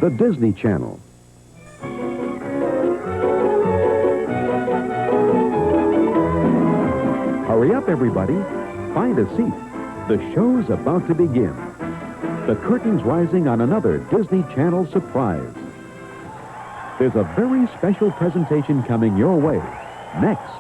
The Disney Channel. Hurry up, everybody. Find a seat. The show's about to begin. The curtain's rising on another Disney Channel surprise. There's a very special presentation coming your way next.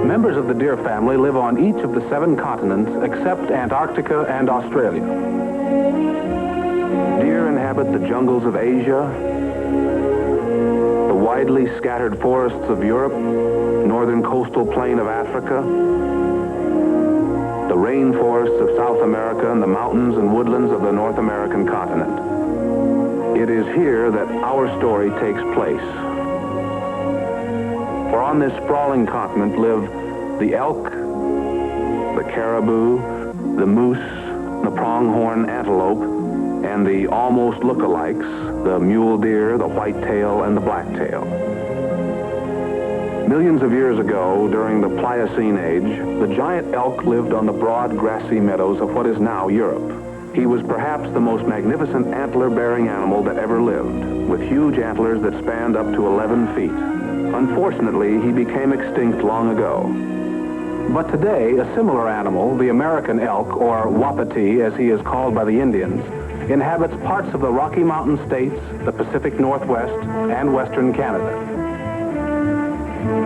Members of the deer family live on each of the 7 continents except Antarctica and Australia. Deer inhabit the jungles of Asia, the widely scattered forests of Europe, northern coastal plain of Africa, the rainforests of South America, and the mountains and woodlands of the North American continent. It is here that our story takes place. For on this sprawling continent live the elk, the caribou, the moose, the pronghorn antelope, and the almost look-alikes, the mule deer, the whitetail, and the blacktail. Millions of years ago, during the Pliocene age, the giant elk lived on the broad grassy meadows of what is now Europe. He was perhaps the most magnificent antler-bearing animal that ever lived, with huge antlers that spanned up to 11 feet. Unfortunately, he became extinct long ago. But today, a similar animal, the American elk, or wapiti as he is called by the Indians, inhabits parts of the Rocky Mountain states, the Pacific Northwest, and western Canada.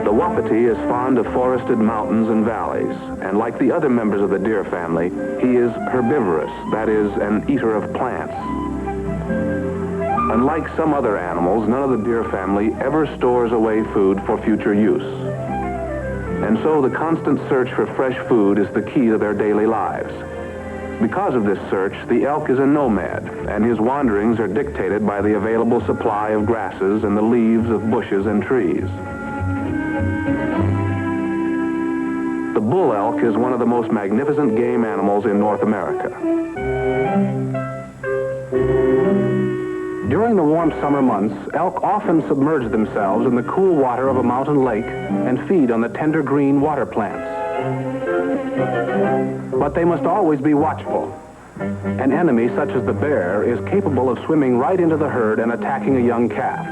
The wapiti is fond of forested mountains and valleys, and like the other members of the deer family, he is herbivorous, that is, an eater of plants. Unlike some other animals, none of the deer family ever stores away food for future use. And so the constant search for fresh food is the key to their daily lives. Because of this search, the elk is a nomad, and his wanderings are dictated by the available supply of grasses and the leaves of bushes and trees. The bull elk is one of the most magnificent game animals in North America. During the warm summer months, elk often submerge themselves in the cool water of a mountain lake and feed on the tender green water plants. But they must always be watchful. An enemy such as the bear is capable of swimming right into the herd and attacking a young calf.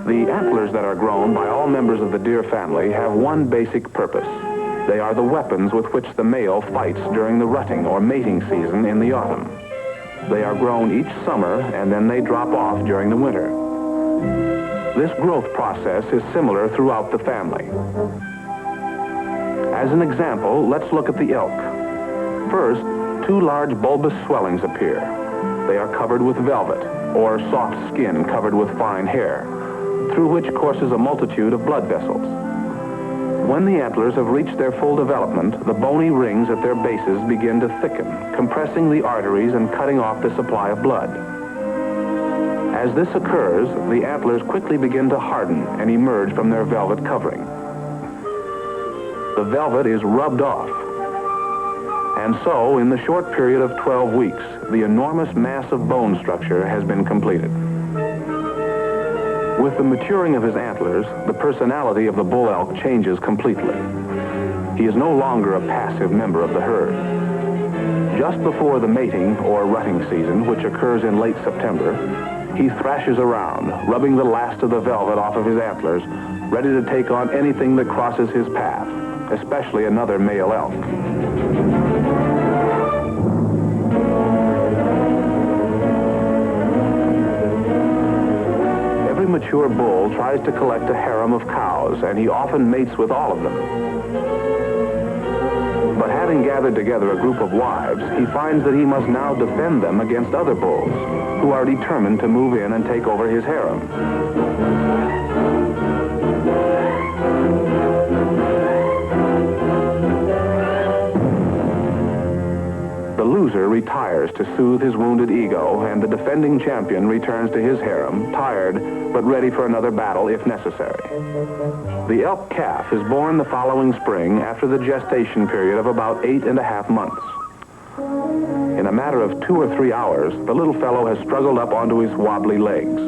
The antlers that are grown by all members of the deer family have one basic purpose. They are the weapons with which the male fights during the rutting or mating season in the autumn. They are grown each summer, and then they drop off during the winter. This growth process is similar throughout the family. As an example, let's look at the elk. First, 2 large bulbous swellings appear. They are covered with velvet, or soft skin covered with fine hair, through which courses a multitude of blood vessels. When the antlers have reached their full development, the bony rings at their bases begin to thicken, compressing the arteries and cutting off the supply of blood. As this occurs, the antlers quickly begin to harden and emerge from their velvet covering. The velvet is rubbed off. And so, in the short period of 12 weeks, the enormous mass of bone structure has been completed. With the maturing of his antlers, the personality of the bull elk changes completely. He is no longer a passive member of the herd. Just before the mating or rutting season, which occurs in late September, he thrashes around, rubbing the last of the velvet off of his antlers, ready to take on anything that crosses his path, especially another male elk. Every mature bull tries to collect a harem of cows, and he often mates with all of them. But having gathered together a group of wives, he finds that he must now defend them against other bulls, who are determined to move in and take over his harem. The loose loser retires to soothe his wounded ego, and the defending champion returns to his harem, tired but ready for another battle if necessary. The elk calf is born the following spring after the gestation period of about 8.5 months. In a matter of 2 or 3 hours, the little fellow has struggled up onto his wobbly legs.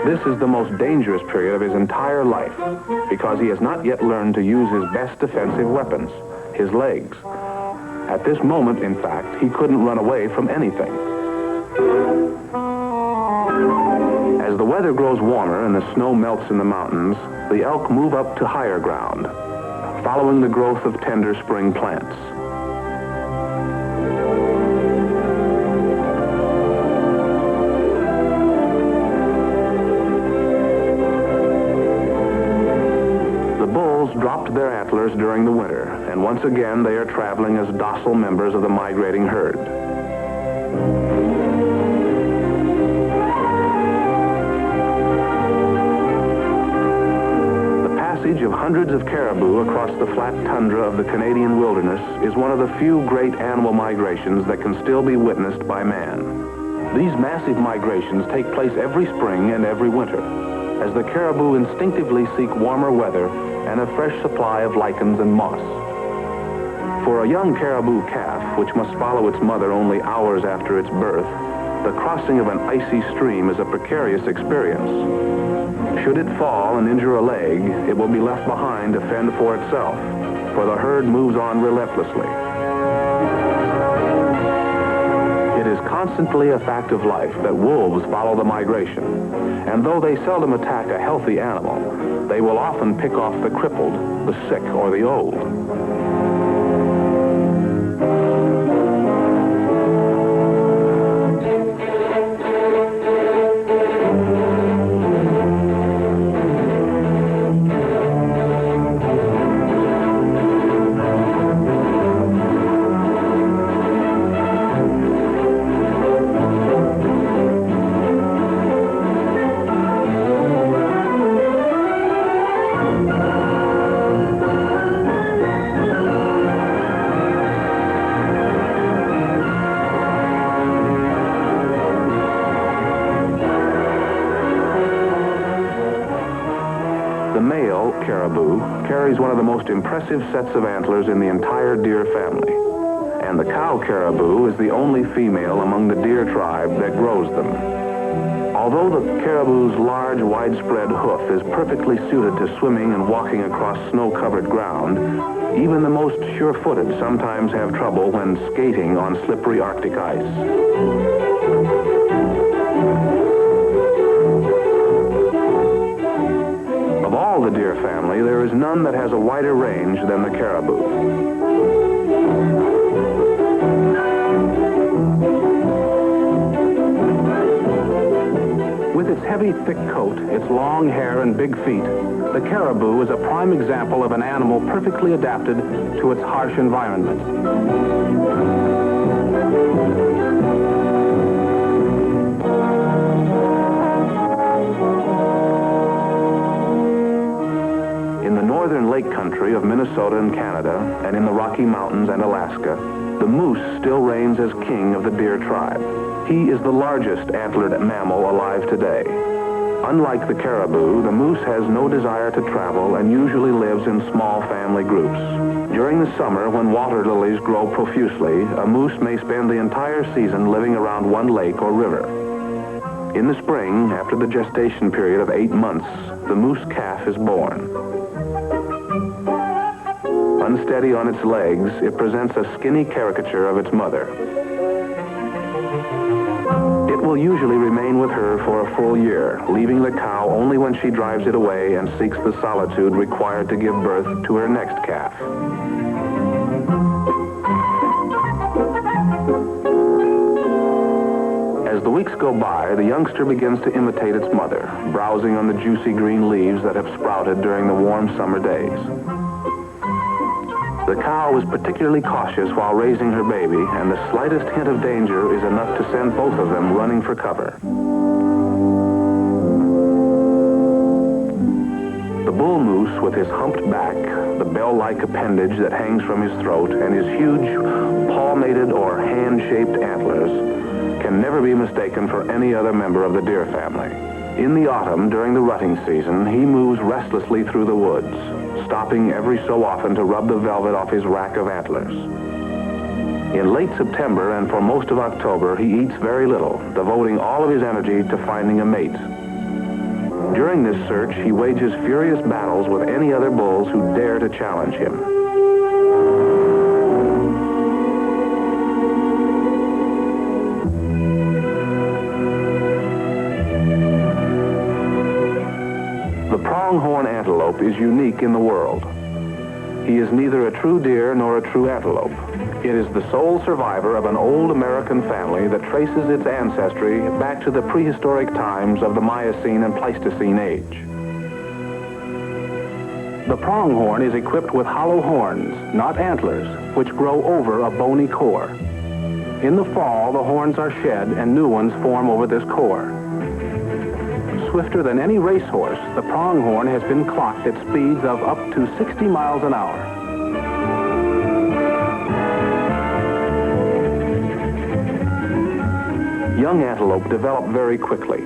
This is the most dangerous period of his entire life because he has not yet learned to use his best defensive weapons, his legs. At this moment, in fact, he couldn't run away from anything. As the weather grows warmer and the snow melts in the mountains, the elk move up to higher ground, following the growth of tender spring plants. Dropped their antlers during the winter, and once again they are traveling as docile members of the migrating herd. The passage of hundreds of caribou across the flat tundra of the Canadian wilderness is one of the few great animal migrations that can still be witnessed by man. These massive migrations take place every spring and every winter, as the caribou instinctively seek warmer weather and a fresh supply of lichens and moss. For a young caribou calf, which must follow its mother only hours after its birth, the crossing of an icy stream is a precarious experience. Should it fall and injure a leg, it will be left behind to fend for itself, for the herd moves on relentlessly. It is constantly a fact of life that wolves follow the migration, and though they seldom attack a healthy animal, they will often pick off the crippled, the sick, or the old. The male caribou carries one of the most impressive sets of antlers in the entire deer family, and the cow caribou is the only female among the deer tribe that grows them. Although the caribou's large, widespread hoof is perfectly suited to swimming and walking across snow-covered ground, even the most sure-footed sometimes have trouble when skating on slippery Arctic ice. Of all the deer family, there is none that has a wider range than the caribou. With its heavy, thick coat, its long hair and big feet, the caribou is a prime example of an animal perfectly adapted to its harsh environment. In the northern lake country of Minnesota and Canada, and in the Rocky Mountains and Alaska, the moose still reigns as king of the deer tribe. He is the largest antlered mammal alive today. Unlike the caribou, the moose has no desire to travel and usually lives in small family groups. During the summer, when water lilies grow profusely, a moose may spend the entire season living around one lake or river. In the spring, after the gestation period of 8 months, the moose calf is born. Unsteady on its legs, it presents a skinny caricature of its mother. It will usually remain with her for a full year, leaving the cow only when she drives it away and seeks the solitude required to give birth to her next calf. As the weeks go by, the youngster begins to imitate its mother, browsing on the juicy green leaves that have sprouted during the warm summer days. The cow is particularly cautious while raising her baby, and the slightest hint of danger is enough to send both of them running for cover. The bull moose, with his humped back, the bell-like appendage that hangs from his throat, and his huge palmated or hand-shaped antlers can never be mistaken for any other member of the deer family. In the autumn, during the rutting season, he moves restlessly through the woods, stopping every so often to rub the velvet off his rack of antlers. In late September and for most of October, he eats very little, devoting all of his energy to finding a mate. During this search, he wages furious battles with any other bulls who dare to challenge him. The pronghorn antelope is unique in the world. He is neither a true deer nor a true antelope. It is the sole survivor of an old American family that traces its ancestry back to the prehistoric times of the Miocene and Pleistocene age. The pronghorn is equipped with hollow horns, not antlers, which grow over a bony core. In the fall, the horns are shed and new ones form over this core. Swifter than any racehorse, the pronghorn has been clocked at speeds of up to 60 miles an hour. Young antelope develop very quickly.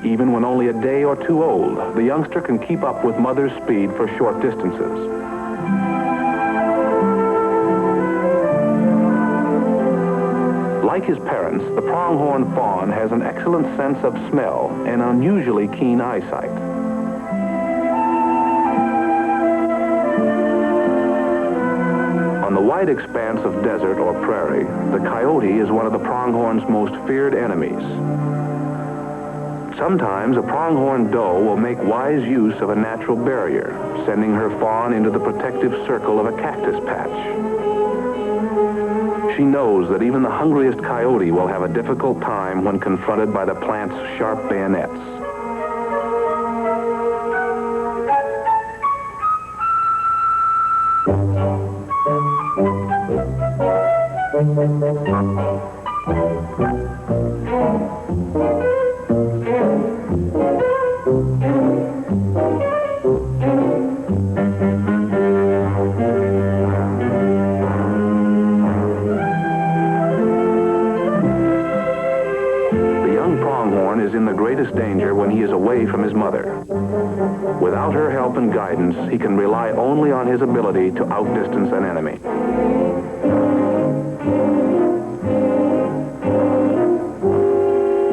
Even when only a day or two old, the youngster can keep up with mother's speed for short distances. Like his parents, the pronghorn fawn has an excellent sense of smell and unusually keen eyesight. On the wide expanse of desert or prairie, the coyote is one of the pronghorn's most feared enemies. Sometimes a pronghorn doe will make wise use of a natural barrier, sending her fawn into the protective circle of a cactus patch. She knows that even the hungriest coyote will have a difficult time when confronted by the plant's sharp bayonets. Is in the greatest danger when he is away from his mother. Without her help and guidance, he can rely only on his ability to outdistance an enemy.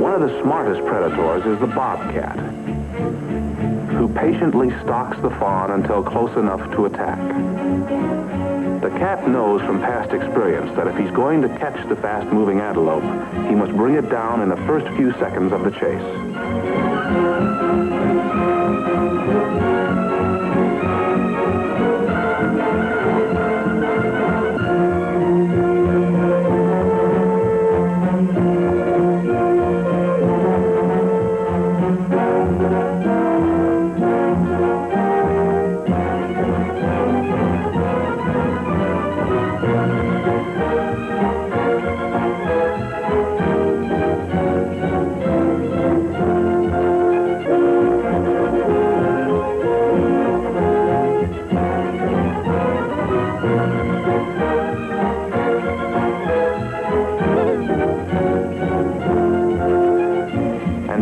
One of the smartest predators is the bobcat, who patiently stalks the fawn until close enough to attack. The cat knows from past experience that if he's going to catch the fast-moving antelope, he must bring it down in the first few seconds of the chase.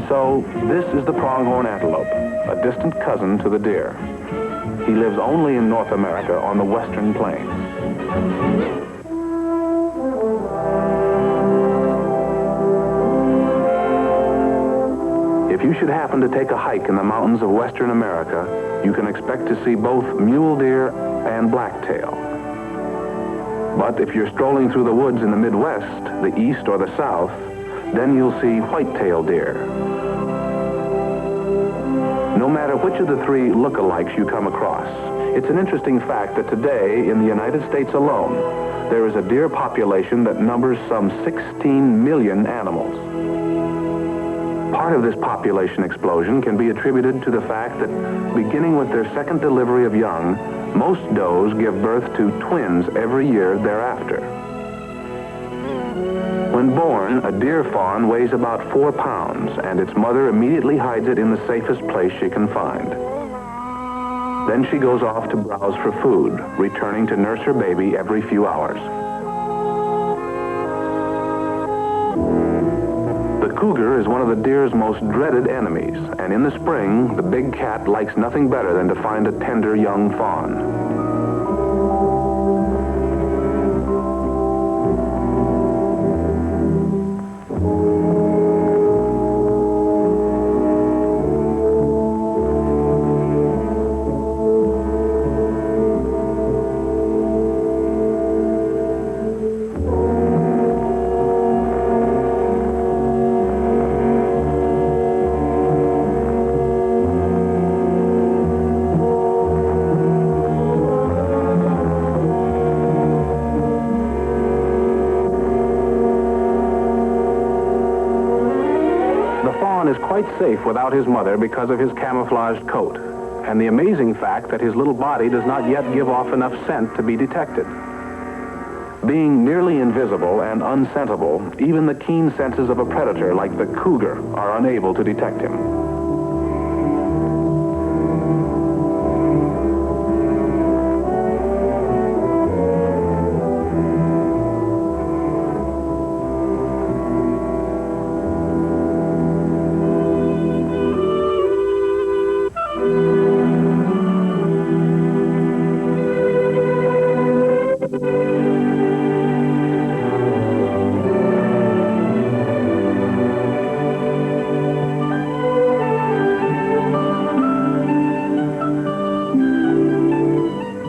So, this is the pronghorn antelope, a distant cousin to the deer. He lives only in North America on the western plains. If you should happen to take a hike in the mountains of western America, you can expect to see both mule deer and blacktail. But if you're strolling through the woods in the Midwest, the East or the South, then you'll see white-tailed deer. No matter which of the three look-alikes you come across, it's an interesting fact that today, in the United States alone, there is a deer population that numbers some 16 million animals. Part of this population explosion can be attributed to the fact that, beginning with their second delivery of young, most does give birth to twins every year thereafter. When born, a deer fawn weighs about 4 pounds, and its mother immediately hides it in the safest place she can find. Then she goes off to browse for food, returning to nurse her baby every few hours. The cougar is one of the deer's most dreaded enemies, and in the spring, the big cat likes nothing better than to find a tender young fawn. Is quite safe without his mother because of his camouflaged coat, and the amazing fact that his little body does not yet give off enough scent to be detected. Being nearly invisible and unscentable, even the keen senses of a predator like the cougar are unable to detect him.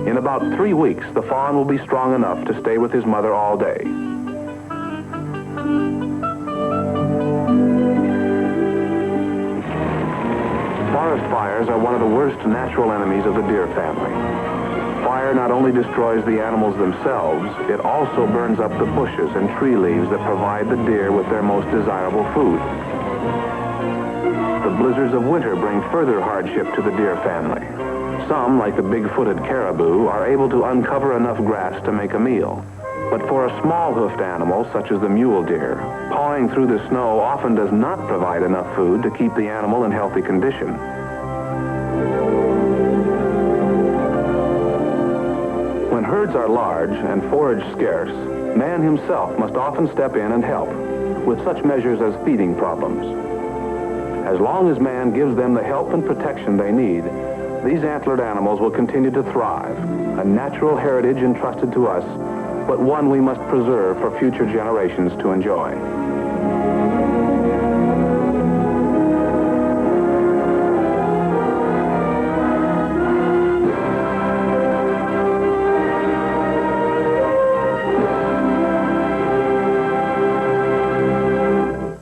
In about 3 weeks, the fawn will be strong enough to stay with his mother all day. Forest fires are one of the worst natural enemies of the deer family. Fire not only destroys the animals themselves, it also burns up the bushes and tree leaves that provide the deer with their most desirable food. The blizzards of winter bring further hardship to the deer family. Some, like the big-footed caribou, are able to uncover enough grass to make a meal. But for a small-hoofed animal, such as the mule deer, pawing through the snow often does not provide enough food to keep the animal in healthy condition. When herds are large and forage scarce, man himself must often step in and help, with such measures as feeding problems. As long as man gives them the help and protection they need, these antlered animals will continue to thrive, a natural heritage entrusted to us, but one we must preserve for future generations to enjoy.